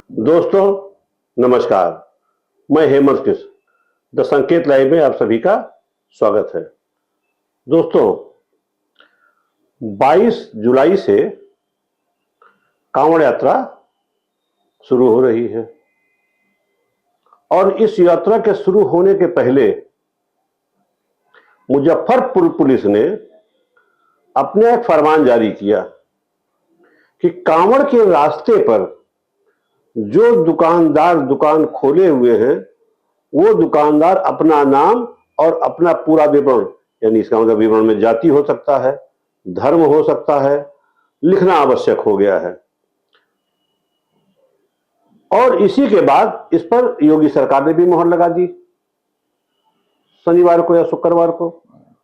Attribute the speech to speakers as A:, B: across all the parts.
A: दोस्तों नमस्कार। मैं हेमंत कृष्ण द संकेत लाइव में आप सभी का स्वागत है। दोस्तों 22 जुलाई से कांवड़ यात्रा शुरू हो रही है और इस यात्रा के शुरू होने के पहले मुजफ्फरपुर पुलिस ने अपने एक फरमान जारी किया कि कांवड़ के रास्ते पर जो दुकानदार दुकान खोले हुए हैं वो दुकानदार अपना नाम और अपना पूरा विवरण, यानी इसका मतलब विवरण में जाति हो सकता है, धर्म हो सकता है, लिखना आवश्यक हो गया है। और इसी के बाद इस पर योगी सरकार ने भी मोहर लगा दी। शनिवार को या शुक्रवार को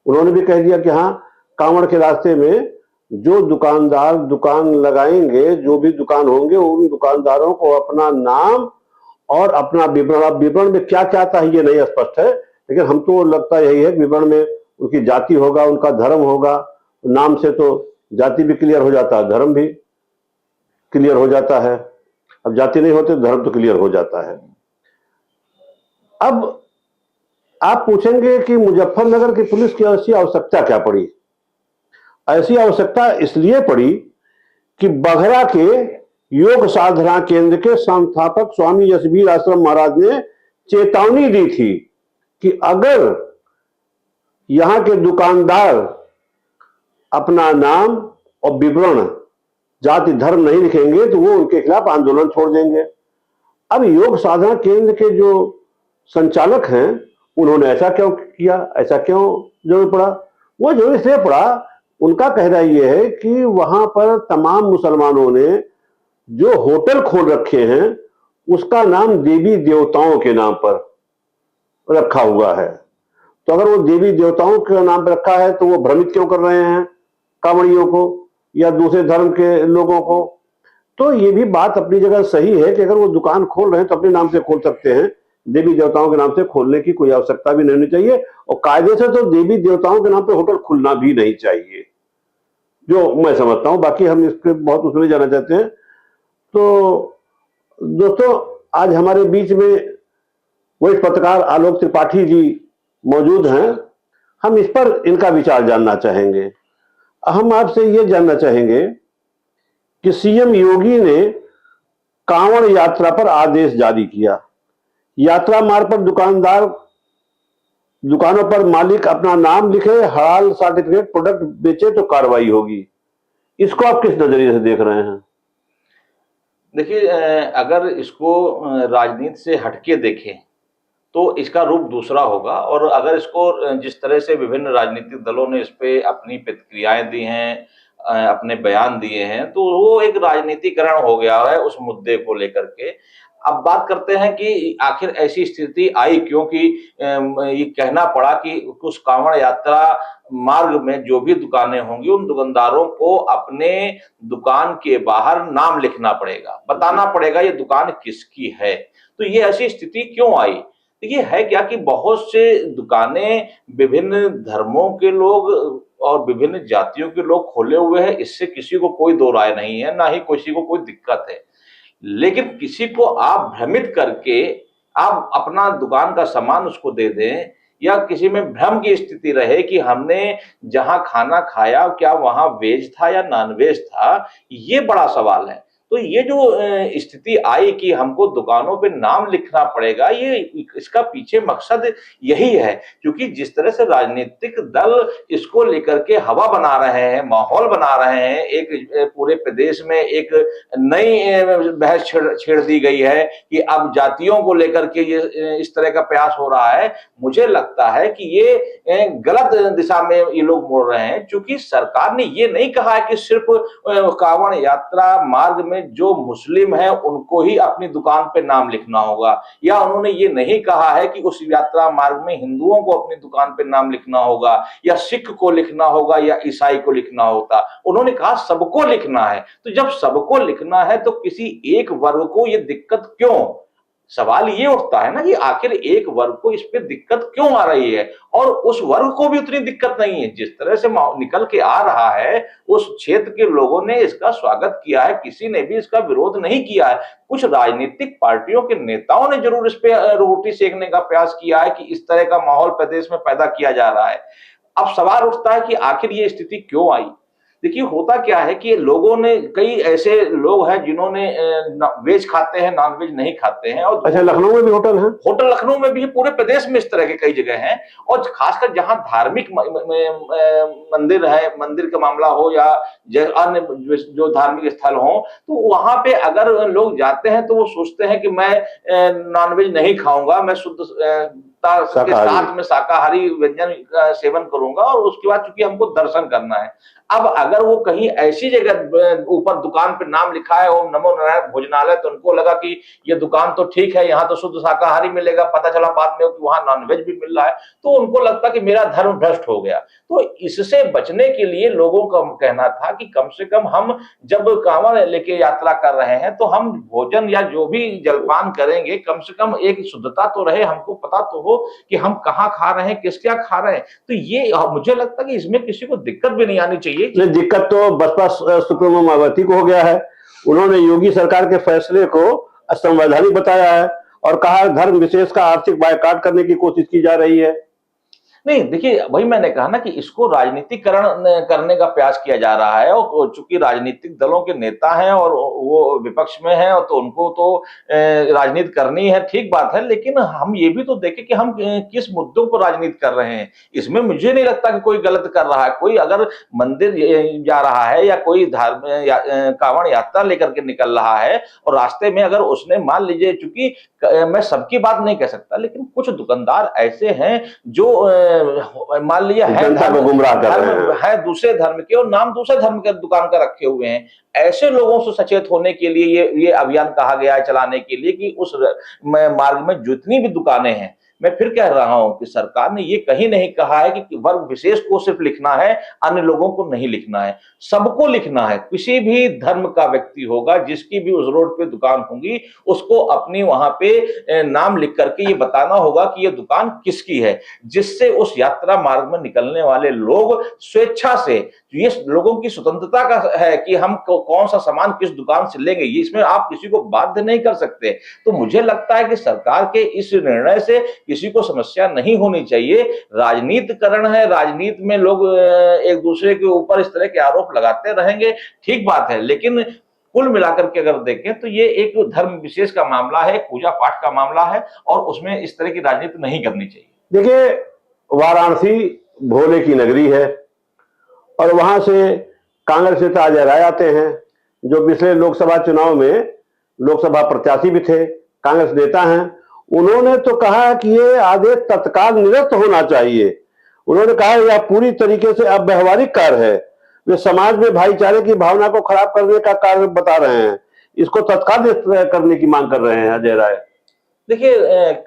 A: उन्होंने भी कह दिया कि हाँ, कांवड़ के रास्ते में जो दुकानदार दुकान लगाएंगे, जो भी दुकान होंगे, उन दुकानदारों को अपना नाम और अपना विवरण, अब विवरण में क्या क्या आता है ये नहीं स्पष्ट है, लेकिन हमको लगता यही है विवरण में उनकी जाति होगा, उनका धर्म होगा। नाम से तो जाति भी क्लियर हो जाता है, धर्म भी क्लियर हो जाता है। अब जाति नहीं होते धर्म तो क्लियर हो जाता है। अब आप पूछेंगे कि मुजफ्फरनगर की पुलिस की ऐसी आवश्यकता क्या पड़ी? ऐसी आवश्यकता इसलिए पड़ी कि बघरा के योग साधना केंद्र के संस्थापक स्वामी यशवीर आश्रम महाराज ने चेतावनी दी थी कि अगर यहां के दुकानदार अपना नाम और विवरण, जाति धर्म नहीं लिखेंगे तो वो उनके खिलाफ आंदोलन छोड़ देंगे। अब योग साधना केंद्र के जो संचालक हैं उन्होंने ऐसा क्यों किया, ऐसा क्यों जरूर पड़ा? वो जरूर इसलिए पड़ा, उनका कहना यह है कि वहां पर तमाम मुसलमानों ने जो होटल खोल रखे हैं उसका नाम देवी देवताओं के नाम पर रखा हुआ है। तो अगर वो देवी देवताओं के नाम पर रखा है तो वो भ्रमित क्यों कर रहे हैं कांवड़ियों को या दूसरे धर्म के लोगों को? तो ये भी बात अपनी जगह सही है कि अगर वो दुकान खोल रहे हैं तो अपने नाम से खोल सकते हैं, देवी देवताओं के नाम से खोलने की कोई आवश्यकता भी नहीं होनी चाहिए। और कायदे से तो देवी देवताओं के नाम पे होटल खुलना भी नहीं चाहिए, जो मैं समझता हूं। बाकी हम इसके बहुत उसमें जाना चाहते हैं। तो दोस्तों आज हमारे बीच में वरिष्ठ पत्रकार आलोक त्रिपाठी जी मौजूद हैं। हम इस पर इनका विचार जानना चाहेंगे। हम आपसे ये जानना चाहेंगे कि सीएम योगी ने कांवड़ यात्रा पर आदेश जारी किया। यात्रा मार्ग पर दुकानों पर मालिक अपना नाम लिखे, हलाल सर्टिफिकेट प्रोडक्ट बेचे तो कार्रवाई होगी। इसको आप किस नजरिए से देख रहे हैं?
B: देखिए, अगर इसको राजनीति से हटके देखें तो इसका रूप दूसरा होगा। और अगर इसको जिस तरह से विभिन्न राजनीतिक दलों ने इस पे अपनी प्रतिक्रियाएं दी हैं, अपने बयान दिए हैं, तो वो एक राजनीतिकरण हो गया है उस मुद्दे को लेकर के। अब बात करते हैं कि आखिर ऐसी स्थिति आई क्यों कि ये कहना पड़ा कि उस कांवड़ यात्रा मार्ग में जो भी दुकानें होंगी उन दुकानदारों को अपने दुकान के बाहर नाम लिखना पड़ेगा, बताना पड़ेगा ये दुकान किसकी है। तो ये ऐसी स्थिति क्यों आई? ये है क्या कि बहुत से दुकानें विभिन्न धर्मों के लोग और विभिन्न जातियों के लोग खोले हुए हैं, इससे किसी को कोई दो राय नहीं है, ना ही किसी को कोई दिक्कत है। लेकिन किसी को आप भ्रमित करके आप अपना दुकान का सामान उसको दे दें, या किसी में भ्रम की स्थिति रहे कि हमने जहां खाना खाया क्या वहां वेज था या नॉन वेज था, ये बड़ा सवाल है। तो ये जो स्थिति आई कि हमको दुकानों पे नाम लिखना पड़ेगा, ये इसका पीछे मकसद यही है। क्योंकि जिस तरह से राजनीतिक दल इसको लेकर के हवा बना रहे हैं, माहौल बना रहे हैं, एक पूरे प्रदेश में एक नई बहस छेड़ दी गई है कि अब जातियों को लेकर के ये इस तरह का प्रयास हो रहा है। मुझे लगता है कि ये गलत दिशा में ये लोग मोड़ रहे हैं। क्योंकि सरकार ने ये नहीं कहा है कि सिर्फ कांवड़ यात्रा मार्ग में जो मुस्लिम है उनको ही अपनी दुकान पे नाम लिखना होगा, या उन्होंने ये नहीं कहा है कि उस यात्रा मार्ग में हिंदुओं को अपनी दुकान पे नाम लिखना होगा, या सिख को लिखना होगा, या ईसाई को लिखना होता। उन्होंने कहा सबको लिखना है। तो जब सबको लिखना है तो किसी एक वर्ग को ये दिक्कत क्यों? सवाल ये उठता है ना कि आखिर एक वर्ग को इस पे दिक्कत क्यों आ रही है, और उस वर्ग को भी उतनी दिक्कत नहीं है। जिस तरह से निकल के आ रहा है, उस क्षेत्र के लोगों ने इसका स्वागत किया है, किसी ने भी इसका विरोध नहीं किया है। कुछ राजनीतिक पार्टियों के नेताओं ने जरूर इस पे रोटी सेकने का प्रयास किया है कि इस तरह का माहौल प्रदेश में पैदा किया जा रहा है। अब सवाल उठता है कि आखिर ये स्थिति क्यों आई? देखिए, होता क्या है कि लोगों ने, कई ऐसे लोग हैं जिन्होंने वेज खाते हैं, नॉन वेज नहीं खाते हैं, और
A: अच्छा, लखनऊ में भी होटल है?
B: होटल लखनऊ में भी है, पूरे प्रदेश में इस तरह के कई जगह हैं। और खासकर जहां धार्मिक मंदिर है, मंदिर का मामला हो या अन्य जो धार्मिक स्थल हो, तो वहां पे अगर लोग जाते हैं तो वो सोचते हैं कि मैं नॉनवेज नहीं खाऊंगा, मैं शुद्ध के साथ में शाकाहारी व्यंजन का सेवन करूंगा, और उसके बाद चूंकि हमको दर्शन करना है। अब अगर वो कहीं ऐसी जगह ऊपर दुकान पे नाम लिखा है ओम नमो नारायण भोजनालय, तो उनको लगा कि ये दुकान तो ठीक है, यहाँ तो शुद्ध शाकाहारी मिलेगा, पता चला बाद में कि वहां नॉनवेज भी मिल रहा है, तो उनको लगता कि मेरा धर्म भ्रष्ट हो गया। तो इससे बचने के लिए लोगों का कहना था कि कम से कम हम जब कांवड़ लेके यात्रा कर रहे हैं तो हम भोजन या जो भी जलपान करेंगे, कम से कम एक शुद्धता तो रहे, हमको पता तो हो कि हम कहाँ खा रहे हैं, किस क्या खा रहे हैं। तो ये मुझे लगता है कि इसमें किसी को दिक्कत भी नहीं आनी चाहिए।
A: ये दिक्कत तो बसपा सुप्रीमो मायावती को हो गया है। उन्होंने योगी सरकार के फैसले को असंवैधानिक बताया है और कहा धर्म विशेष का आर्थिक बायकॉट करने की कोशिश की जा रही है।
B: नहीं, देखिए, वही मैंने कहा ना कि इसको राजनीतिकरण करने का प्रयास किया जा रहा है, और चूंकि राजनीतिक दलों के नेता हैं और वो विपक्ष में हैं, और तो उनको तो राजनीति करनी है, ठीक बात है, लेकिन हम ये भी तो देखें कि हम किस मुद्दों पर राजनीति कर रहे हैं। इसमें मुझे नहीं लगता कि कोई गलत कर रहा है। कोई अगर मंदिर जा रहा है या कोई कांवड़ यात्रा लेकर के निकल रहा है, और रास्ते में अगर उसने, मान लीजिए, चूंकि मैं सबकी बात नहीं कह सकता, लेकिन कुछ दुकानदार ऐसे हैं जो मान लीजिए है दूसरे धर्म के, और नाम दूसरे धर्म के दुकान का रखे हुए हैं। ऐसे लोगों से सचेत होने के लिए ये अभियान कहा गया है, चलाने के लिए, कि उस मार्ग में जितनी भी दुकानें हैं, मैं फिर कह रहा हूं कि सरकार ने ये कहीं नहीं कहा है कि वर्ग विशेष को सिर्फ लिखना है, अन्य लोगों को नहीं लिखना है, सबको लिखना है। किसी भी धर्म का व्यक्ति होगा, जिसकी भी उस रोड पे दुकान होगी, उसको अपनी वहां पे नाम लिख करके ये बताना होगा कि ये दुकान किसकी है, जिससे उस यात्रा मार्ग में निकलने वाले लोग स्वेच्छा से, ये लोगों की स्वतंत्रता का है कि हम कौन सा सामान किस दुकान से लेंगे, ये इसमें आप किसी को बाध्य नहीं कर सकते। तो मुझे लगता है कि सरकार के इस निर्णय से किसी को समस्या नहीं होनी चाहिए। राजनीतिकरण है, राजनीति में लोग एक दूसरे के ऊपर इस तरह के आरोप लगाते रहेंगे, ठीक बात है, लेकिन कुल मिलाकर के अगर देखें तो ये एक धर्म विशेष का मामला है, पूजा पाठ का मामला है, और उसमें इस तरह की राजनीति नहीं करनी चाहिए।
A: देखिए, वाराणसी भोले की नगरी है और वहां से कांग्रेस नेता अजय राय आते हैं, जो पिछले लोकसभा चुनाव में लोकसभा प्रत्याशी भी थे, कांग्रेस नेता हैं। उन्होंने तो कहा कि ये आदेश तत्काल निरस्त होना चाहिए। उन्होंने कहा यह पूरी तरीके से अव्यावहारिक कार्य है, वे समाज में भाईचारे की भावना को खराब करने का कार्य बता रहे हैं, इसको तत्काल निरस्त करने की मांग कर रहे हैं अजय राय।
B: देखिए,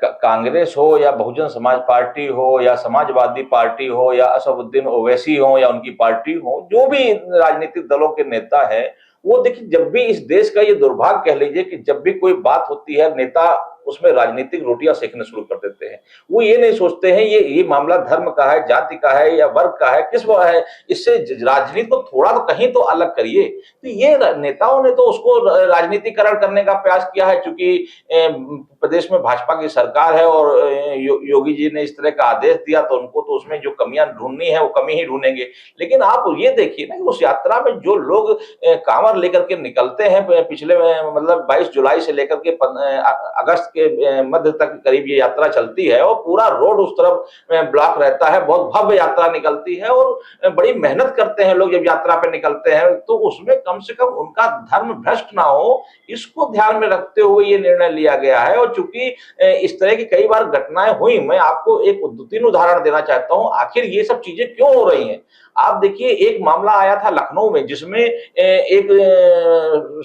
B: कांग्रेस हो या बहुजन समाज पार्टी हो या समाजवादी पार्टी हो या असदुद्दीन ओवैसी हो या उनकी पार्टी हो, जो भी राजनीतिक दलों के नेता है, वो देखिए, जब भी इस देश का ये दुर्भाग्य कह लीजिए कि जब भी कोई बात होती है, नेता उसमें राजनीतिक रोटियां सेकने शुरू कर देते हैं। वो ये नहीं सोचते हैं ये मामला धर्म का है, जाति का है या वर्ग का है, किस वो है, इससे राजनीति को थोड़ा तो कहीं तो अलग करिए। तो ये नेताओं ने तो उसको राजनीतिकरण करने का प्रयास किया है, क्योंकि प्रदेश में भाजपा की सरकार है और योगी जी ने इस तरह का आदेश दिया, तो उनको तो उसमें जो कमियां ढूंढनी है वो कमी ही ढूंढेंगे। लेकिन आप ये देखिए ना कि उस यात्रा में जो लोग कांवड़ लेकर के निकलते हैं, पिछले मतलब 22 जुलाई से लेकर के अगस्त के मध्य तक करीब ये यात्रा चलती है, और पूरा रोड उस तरफ ब्लॉक रहता है, बहुत भव्य यात्रा निकलती है, और बड़ी मेहनत करते हैं लोग जब यात्रा पे निकलते हैं, तो उसमें कम से कम उनका धर्म भ्रष्ट ना हो, इसको ध्यान में रखते हुए ये निर्णय लिया गया है। और चूंकि इस तरह की कई बार घटनाएं हुई, मैं आपको एक 2-3 उदाहरण देना चाहता हूं, आखिर ये सब चीजें क्यों हो रही हैं। आप देखिए एक मामला आया था लखनऊ में जिसमें एक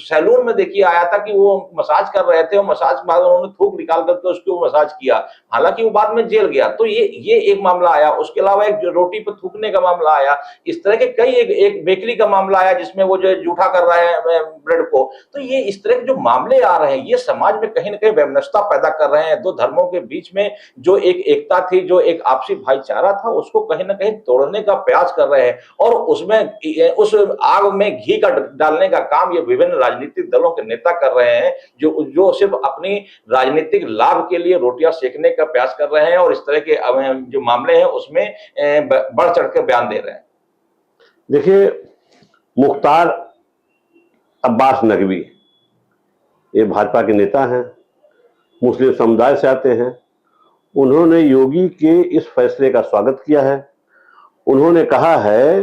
B: सैलून में देखिए आया था कि वो मसाज कर रहे थे और मसाज के बाद उन्होंने थूक निकाल करके उसको मसाज किया, हालांकि वो बाद में जेल गया। तो ये एक मामला आया। उसके अलावा एक जो रोटी पर थूकने का मामला आया। इस तरह के कई एक बेकरी का मामला आया जिसमें वो जो है जूठा कर रहे हैं ब्रेड को। तो ये इस तरह के जो मामले आ रहे हैं ये समाज में कहीं ना कहीं वैमनस्यता पैदा कर रहे हैं। दो धर्मों के बीच में जो एक एकता थी, जो एक आपसी भाईचारा था, उसको कहीं ना कहीं तोड़ने का प्रयास कर रहे हैं। और उस आग में घी का डालने का काम ये विभिन्न राजनीतिक दलों के नेता कर रहे हैं, जो सिर्फ अपनी राजनीतिक लाभ के लिए रोटियां सेकने का प्रयास कर रहे हैं और इस तरह के जो मामले हैं उसमें बढ़ चढ़ कर बयान दे रहे हैं।
A: देखिए, मुख्तार अब्बास नकवी ये भाजपा के नेता हैं, मुस्लिम समुदाय से आते हैं। उन्होंने योगी के इस फैसले का स्वागत किया है। उन्होंने कहा है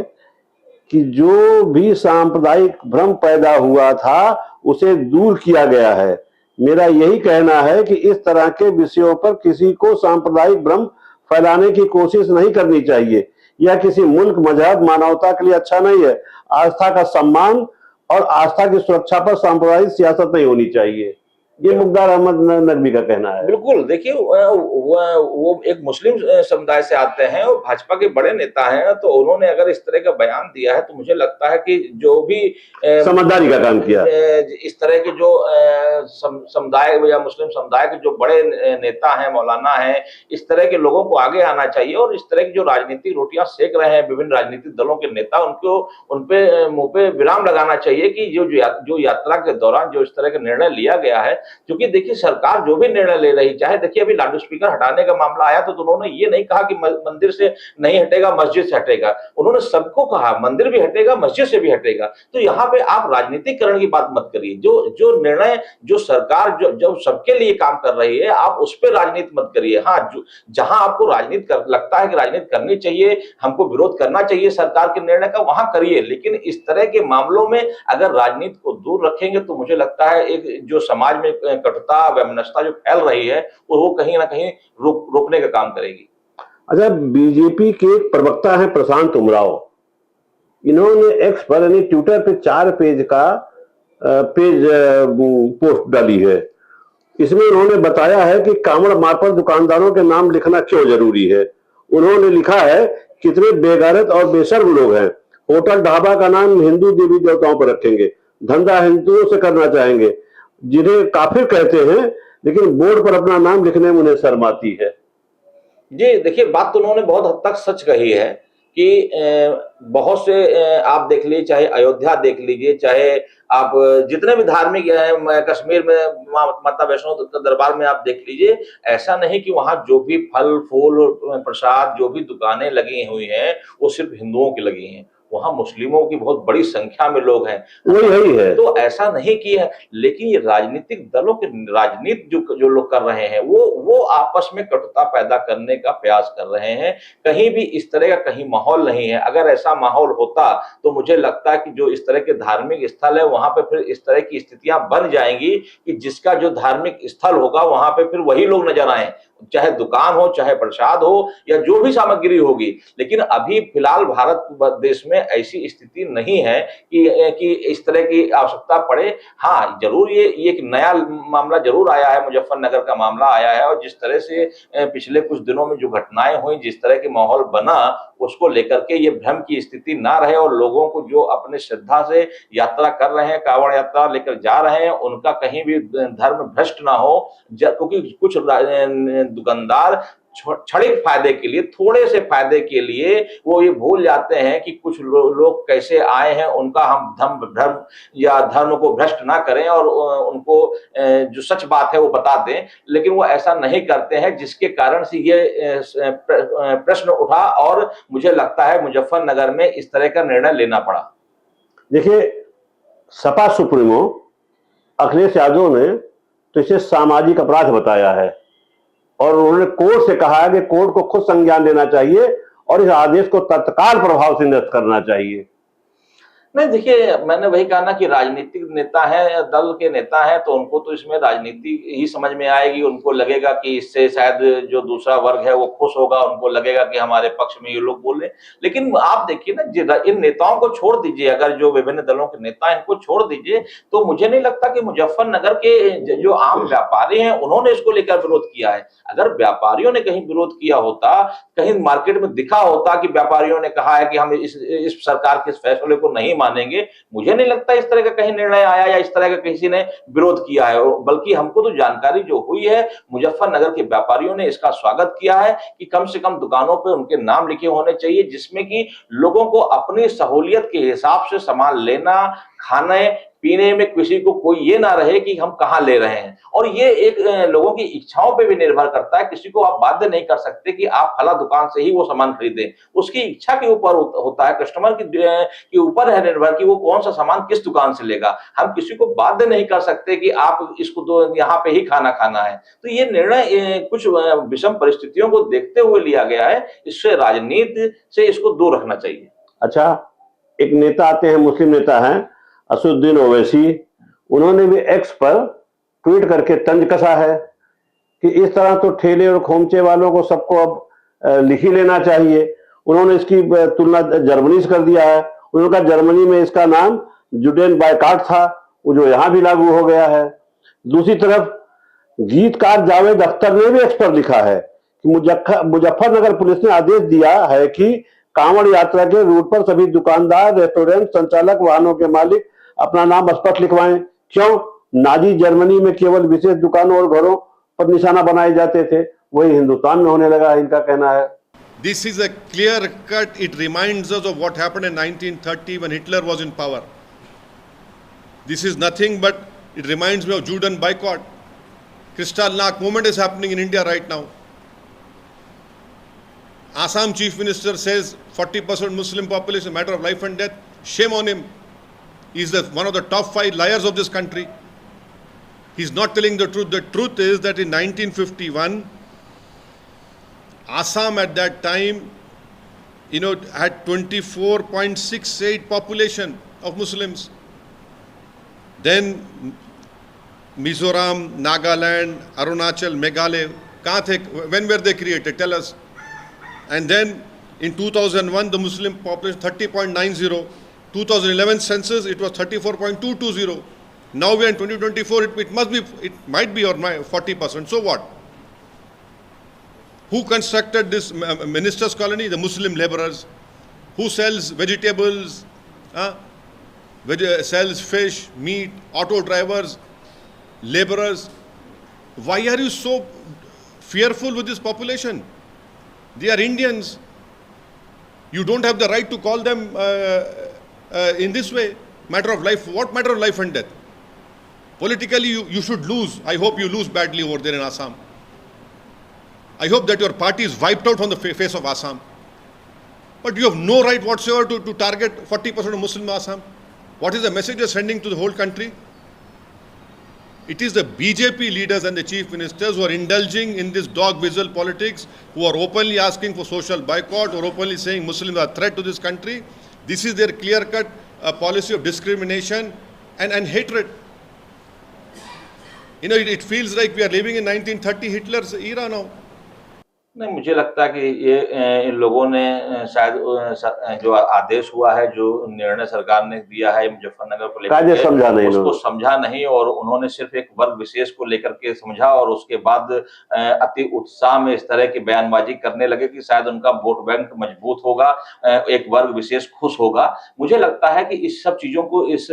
A: कि जो भी सांप्रदायिक भ्रम पैदा हुआ था उसे दूर किया गया है। मेरा यही कहना है कि इस तरह के विषयों पर किसी को सांप्रदायिक भ्रम फैलाने की कोशिश नहीं करनी चाहिए। यह किसी मुल्क, मजहब, मानवता के लिए अच्छा नहीं है। आस्था का सम्मान और आस्था की सुरक्षा पर सांप्रदायिक सियासत नहीं होनी चाहिए। ये मुख्तार अहमद नकवी का कहना है।
B: बिल्कुल, देखिए वो एक मुस्लिम समुदाय से आते हैं और भाजपा के बड़े नेता हैं, तो उन्होंने अगर इस तरह का बयान दिया है तो मुझे लगता है कि जो भी
A: समझदारी का काम किया।
B: इस तरह के जो समुदाय या मुस्लिम समुदाय के जो बड़े नेता हैं, मौलाना हैं, इस तरह के लोगों को आगे आना चाहिए और इस तरह की जो राजनीतिक रोटियां सेक रहे हैं विभिन्न राजनीतिक दलों के नेता, उन पे मुंह पे विराम लगाना चाहिए कि जो यात्रा के दौरान जो इस तरह का निर्णय लिया गया है। क्योंकि देखिए सरकार जो भी निर्णय ले रही, चाहे देखिए अभी लाउड स्पीकर हटाने का मामला आया तो उन्होंने ये नहीं कहा कि मंदिर से नहीं हटेगा, मस्जिद से हटेगा। उन्होंने सबको कहा मंदिर भी हटेगा, मस्जिद से भी हटेगा। तो यहाँ पे आप राजनीतिकरण की बात मत करिए। जो निर्णय जो सरकार जो सबके लिए काम कर रही है, आप उस पर राजनीति मत करिए। हाँ, जहां आपको लगता है कि राजनीति करनी चाहिए, हमको विरोध करना चाहिए सरकार के निर्णय का, वहां करिए। लेकिन इस तरह के मामलों में अगर राजनीति को दूर रखेंगे तो मुझे लगता है एक जो समाज में कटुता, वैमनस्यता जो फैल रही है वो कहीं ना कहीं रोकने का काम करेगी।
A: अच्छा, बीजेपी के प्रवक्ता हैं प्रशांत उमराव। इन्होंने एक्स पर यानी ट्विटर पे 4 पेज का पोस्ट डाली है। इसमें उन्होंने बताया है कि कांवड़ मार्ग पर दुकानदारों के नाम लिखना क्यों जरूरी है। उन्होंने लिखा है, कितने बेगैरत और बेशर्म लोग हैं, होटल ढाबा का नाम हिंदू देवी देवताओं पर रखेंगे, धंधा हिंदुओं से करना चाहेंगे, जिन्हें काफिर कहते हैं, लेकिन बोर्ड पर अपना नाम लिखने में उन्हें शर्म आती है।
B: जी, देखिए बात तो उन्होंने बहुत हद तक सच कही है कि बहुत से आप देख लीजिए, चाहे अयोध्या देख लीजिए, चाहे आप जितने भी धार्मिक कश्मीर में माता वैष्णो के दरबार में आप देख लीजिए, ऐसा नहीं कि वहां जो भी फल फूल प्रसाद जो भी दुकानें लगी हुई हैं वो सिर्फ हिंदुओं की लगी हैं। वहां मुस्लिमों की बहुत बड़ी संख्या में लोग हैं।
A: वही है।
B: तो ऐसा नहीं किया, लेकिन ये राजनीतिक दलों के राजनीति जो लोग कर रहे हैं वो आपस में कटुता पैदा करने का प्रयास कर रहे हैं। कहीं भी इस तरह का कहीं माहौल नहीं है। अगर ऐसा माहौल होता तो मुझे लगता है कि जो इस तरह के धार्मिक स्थल है वहां पे फिर इस तरह की स्थितियां बन जाएंगी कि जिसका जो धार्मिक स्थल होगा वहां पे फिर वही लोग नजर आए, चाहे दुकान हो, चाहे प्रसाद हो या जो भी सामग्री होगी। लेकिन अभी फिलहाल भारत देश में ऐसी स्थिति नहीं है कि इस तरह की आवश्यकता पड़े। हाँ, जरूर ये एक नया मामला जरूर आया है, मुजफ्फरनगर का मामला आया है, और जिस तरह से पिछले कुछ दिनों में जो घटनाएं हुई, जिस तरह के माहौल बना, उसको लेकर के ये भ्रम की स्थिति ना रहे और लोगों को जो अपने श्रद्धा से यात्रा कर रहे हैं, कांवड़ यात्रा लेकर जा रहे हैं, उनका कहीं भी धर्म भ्रष्ट ना हो। क्योंकि कुछ दुकानदार क्षणिक फायदे के लिए, थोड़े से फायदे के लिए वो ये भूल जाते हैं कि कुछ लोग कैसे आए हैं, उनका हम धर्म या धर्म को भ्रष्ट ना करें और उनको जो सच बात है वो बता दें। लेकिन वो ऐसा नहीं करते हैं, जिसके कारण से ये प्रश्न उठा और मुझे लगता है मुजफ्फरनगर में इस तरह का निर्णय लेना पड़ा।
A: देखिए, सपा सुप्रीमो अखिलेश यादव ने तो इसे सामाजिक अपराध बताया है और उन्होंने कोर्ट से कहा है कि कोर्ट को खुद संज्ञान लेना चाहिए और इस आदेश को तत्काल प्रभाव से निरस्त करना चाहिए।
B: नहीं देखिए, मैंने वही कहा ना कि राजनीतिक नेता हैं, दल के नेता हैं, तो उनको तो इसमें राजनीति ही समझ में आएगी। उनको लगेगा कि इससे शायद जो दूसरा वर्ग है वो खुश होगा, उनको लगेगा कि हमारे पक्ष में ये लोग बोल रहे हैं। लेकिन आप देखिए ना, इन नेताओं को छोड़ दीजिए, अगर जो विभिन्न दलों के नेता हैं इनको छोड़ दीजिए, तो मुझे नहीं लगता कि मुजफ्फरनगर के जो आम व्यापारी हैं उन्होंने इसको लेकर विरोध किया है। अगर व्यापारियों ने कहीं विरोध किया होता, कहीं मार्केट में दिखा होता कि व्यापारियों ने कहा है कि हम इस सरकार के इस फैसले को नहीं मानेंगे, मुझे नहीं लगता इस तरह का कहीं निर्णय आया या इस तरह का किसी ने विरोध किया है। बल्कि हमको तो जानकारी जो हुई है, मुजफ्फरनगर के व्यापारियों ने इसका स्वागत किया है कि कम से कम दुकानों पे उनके नाम लिखे होने चाहिए, जिसमें कि लोगों को अपनी सहूलियत के हिसाब से सामान लेना, खाने पीने में किसी को कोई ये ना रहे कि हम कहाँ ले रहे हैं। और ये एक लोगों की इच्छाओं पे भी निर्भर करता है। किसी को आप बाध्य नहीं कर सकते कि आप फला दुकान से ही वो सामान खरीदें। उसकी इच्छा के ऊपर होता है, कस्टमर के ऊपर है निर्भर कि वो कौन सा सामान किस दुकान से लेगा। हम किसी को बाध्य नहीं कर सकते कि आप इसको तो यहाँ पे ही खाना खाना है। तो ये निर्णय कुछ विषम परिस्थितियों को देखते हुए लिया गया है। इससे राजनीति से इसको दूर रखना चाहिए।
A: अच्छा, एक नेता आते हैं, मुस्लिम नेता हैं असदुद्दीन ओवैसी। उन्होंने भी एक्स पर ट्वीट करके तंज कसा है कि इस तरह तो ठेले और खोमचे वालों को सबको अब लिख ही लेना चाहिए। उन्होंने इसकी तुलना जर्मनी से कर दिया है। उन्होंने कहा जर्मनी में इसका नाम जुडेन बायकाट था, वो जो यहाँ भी लागू हो गया है। दूसरी तरफ गीतकार जावेद अख्तर ने भी एक्स पर लिखा है कि मुजफ्फरनगर पुलिस ने आदेश दिया है कि कांवड़ यात्रा के रूट पर सभी दुकानदार, रेस्टोरेंट संचालक, वाहनों के मालिक अपना नाम स्पष्ट लिखवाएं। क्यों? नाजी जर्मनी में केवल विशेष दुकानों और घरों पर निशाना बनाए जाते थे, वही हिंदुस्तान में होने लगा, इनका कहना है।
C: This is a clear cut, it reminds us of what happened in 1930 when Hitler was in power. This is nothing but, it reminds me of Judean boycott. Kristallnacht movement is happening in India right now. Assam Chief Minister says 40% Muslim population, matter of life and death. Shame on him. He's one of the top 5 liars of this country. He's not telling the truth. The truth is that in 1951, Assam at that time, had 24.68 population of Muslims. Then Mizoram, Nagaland, Arunachal, Meghalaya, when were they created? Tell us. And then in 2001, the Muslim population 30.90. 2011 census, it was 34.220. Now we are in 2024. It might be or 40%. So what? Who constructed this ministers' colony? The Muslim laborers. Who sells vegetables? Sells fish, meat, auto drivers, laborers. Why are you so fearful with this population? They are Indians. You don't have the right to call them in this way. Matter of life. What matter of life and death? Politically, you should lose. I hope you lose badly over there in Assam. I hope that your party is wiped out from the face of Assam. But you have no right whatsoever to target 40% of Muslim Assam. What is the message you are sending to the whole country? It is the BJP leaders and the chief ministers who are indulging in this dog whistle politics, who are openly asking for social boycott or openly saying Muslims are a threat to this country. This is their clear-cut policy of discrimination and hatred. It feels like we are living in 1930 Hitler's era now.
B: नहीं, मुझे लगता है कि ये इन लोगों ने शायद जो आदेश हुआ है, जो निर्णय सरकार ने दिया है मुजफ्फरनगर को लेकर, उसको समझा नहीं और उन्होंने सिर्फ एक वर्ग विशेष को लेकर के समझा और उसके बाद अति उत्साह में इस तरह की बयानबाजी करने लगे कि शायद उनका वोट बैंक मजबूत होगा, एक वर्ग विशेष खुश होगा। मुझे लगता है कि इस सब चीजों को इस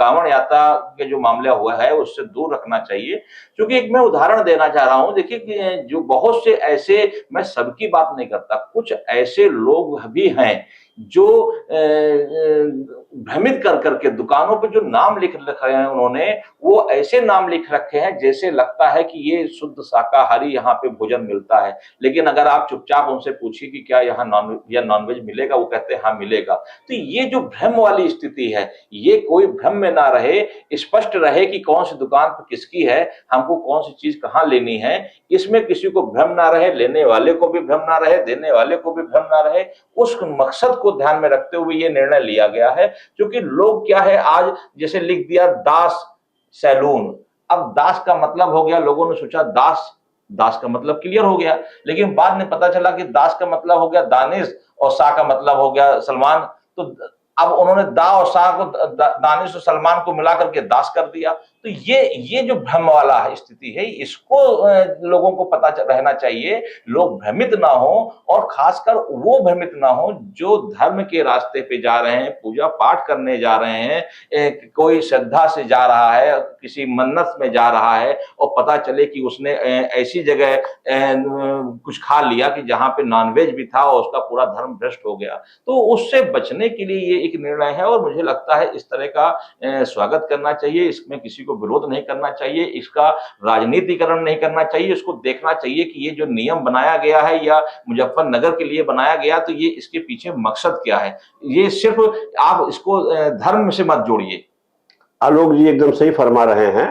B: कांवड़ यात्रा के जो मामला हुआ है उससे दूर रखना चाहिए। क्योंकि एक मैं उदाहरण देना चाह रहा हूं, देखिए कि जो बहुत से ऐसे, मैं सबकी बात नहीं करता, कुछ ऐसे लोग भी हैं जो भ्रमित कर करके दुकानों पे जो नाम लिख रखे हैं उन्होंने, वो ऐसे नाम लिख रखे हैं जैसे लगता है कि ये शुद्ध शाकाहारी यहाँ पे भोजन मिलता है। लेकिन अगर आप चुपचाप उनसे पूछिए कि क्या यहाँ नॉनवेज मिलेगा, वो कहते हैं हाँ मिलेगा। तो ये जो भ्रम वाली स्थिति है, ये कोई भ्रम में ना रहे, स्पष्ट रहे कि कौन सी दुकान पर किसकी है, हमको कौन सी चीज कहाँ लेनी है, इसमें किसी को भ्रम ना रहे, लेने वाले को भी भ्रम ना रहे, देने वाले को भी भ्रम ना रहे। उस मकसद को ध्यान में रखते हुए ये निर्णय लिया गया है। क्योंकि लोग क्या है, आज जैसे लिख दिया दास सैलून, अब दास का मतलब हो गया, लोगों ने सोचा दास, दास का मतलब क्लियर हो गया, लेकिन बाद में पता चला कि दास का मतलब हो गया दानिश और शाह का मतलब हो गया सलमान। तो अब उन्होंने दा और शाह को, दानिश और सलमान को मिला करके दास कर दिया। तो ये जो भ्रम वाला स्थिति है, इसको लोगों को पता रहना चाहिए, लोग भ्रमित ना हो, और खासकर वो भ्रमित ना हो जो धर्म के रास्ते पे जा रहे हैं, पूजा पाठ करने जा रहे हैं, कोई श्रद्धा से जा रहा है, किसी मन्नत में जा रहा है, और पता चले कि उसने ऐसी जगह कुछ खा लिया कि जहां पे नॉनवेज भी था और उसका पूरा धर्म भ्रष्ट हो गया। तो उससे बचने के लिए ये एक निर्णय है, और मुझे लगता है इस तरह का स्वागत करना चाहिए, इसमें किसी को विरोध नहीं करना चाहिए, इसका राजनीतिकरण नहीं करना चाहिए। इसको देखना चाहिए कि ये जो नियम बनाया गया है या मुजफ्फरनगर के लिए बनाया गया, तो ये इसके पीछे मकसद क्या है। ये सिर्फ आप इसको धर्म से मत जोड़िए।
A: आलोक जी एकदम सही फरमा रहे हैं।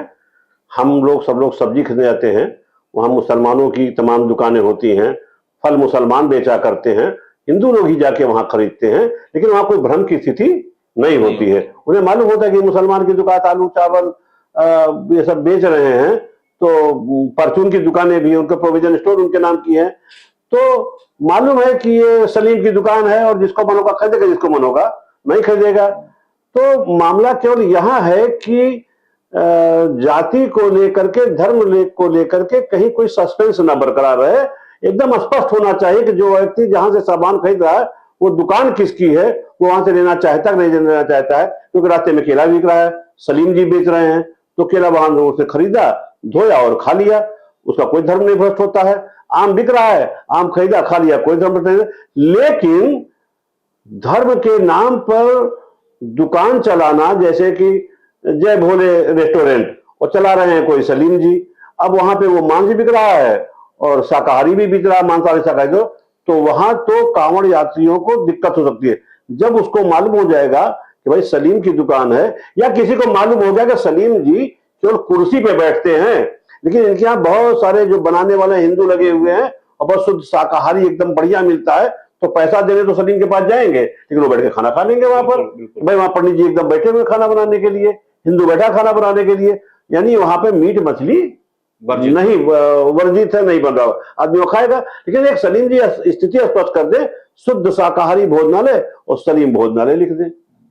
A: हम लोग सब लोग सब्जी खरीदने जाते हैं, वहां मुसलमानों की तमाम दुकानें होती हैं, फल मुसलमान बेचा करते हैं, हिंदू लोग ही जाके वहां खरीदते हैं, लेकिन वहां कोई भ्रम की स्थिति नहीं होती है। उन्हें मालूम होता है कि मुसलमान की दुकान आलू चावल ये सब बेच रहे हैं, तो परचून की दुकानें भी, उनके प्रोविजन स्टोर उनके नाम की है, तो मालूम है कि ये सलीम की दुकान है और जिसको मन होगा खरीदेगा, जिसको मन होगा नहीं खरीदेगा। तो मामला केवल यहाँ है कि जाति को लेकर के, धर्म को लेकर के कहीं कोई सस्पेंस ना बरकरार रहे। एकदम स्पष्ट होना चाहिए कि जो व्यक्ति जहां से सामान खरीद रहा है वो दुकान किसकी है, वो वहां से लेना चाहता है नहीं लेना चाहता है। क्योंकि रास्ते में केला बिक रहा है, सलीम जी बेच रहे हैं, तो केला वहां से खरीदा, धोया और खा लिया, उसका कोई धर्म नहीं भ्रष्ट होता है। आम बिक रहा है, आम खरीदा खा लिया, कोई धर्म भ्रष्ट नहीं। लेकिन धर्म के नाम पर दुकान चलाना, जैसे कि जय भोले रेस्टोरेंट, और चला रहे हैं कोई सलीम जी, अब वहां पे वो मांस भी बिक रहा है और शाकाहारी भी बिक रहा है, मांसाहारी शाकाहारी, तो वहां तो कांवड़ यात्रियों को दिक्कत हो सकती है। जब उसको मालूम हो जाएगा कि भाई सलीम की दुकान है, या किसी को मालूम हो गया कि सलीम जी केवल कुर्सी पे बैठते हैं, लेकिन इनके यहाँ बहुत सारे जो बनाने वाले हिंदू लगे हुए हैं और बहुत शुद्ध शाकाहारी एकदम बढ़िया मिलता है, तो पैसा देने तो सलीम के पास जाएंगे, लेकिन वो बैठ के खाना खा लेंगे वहां पर। भाई वहां पंडित जी एकदम बैठे हुए खाना बनाने के लिए, हिंदू बैठा खाना बनाने के लिए, यानी वहां पे मीट मछली नहीं वर्जित है, नहीं बन रहा, आदमी वो खाएगा। लेकिन एक सलीम जी स्थिति स्पष्ट कर दे, शुद्ध शाकाहारी भोजनालय और सलीम भोजनालय लिख दे,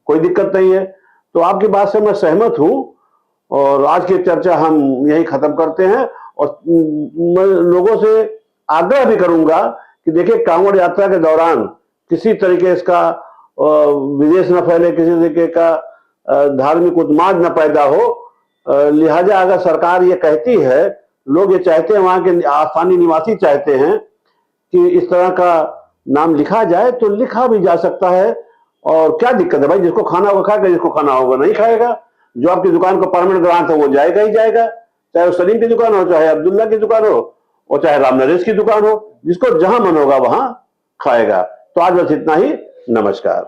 A: कोई दिक्कत नहीं है। तो आपकी बात से मैं सहमत हूं, और आज की चर्चा हम यही खत्म करते हैं। और मैं लोगों से आग्रह भी करूंगा कि देखिए, कांवड़ यात्रा के दौरान किसी तरीके इसका विदेश न फैले, किसी तरीके का धार्मिक उन्माद न पैदा हो। लिहाजा अगर सरकार ये कहती है, लोग ये चाहते हैं, वहां के स्थानीय निवासी चाहते हैं कि इस तरह का नाम लिखा जाए, तो लिखा भी जा सकता है। और क्या दिक्कत है भाई, जिसको खाना होगा खाएगा, जिसको खाना होगा नहीं खाएगा। जो आपकी दुकान को परमानेंट ग्राहक है वो जाएगा ही जाएगा, चाहे वो सलीम की दुकान हो, चाहे अब्दुल्ला की दुकान हो, और चाहे राम नरेश की दुकान हो, जिसको जहां मन होगा वहां खाएगा। तो आज बस इतना ही, नमस्कार।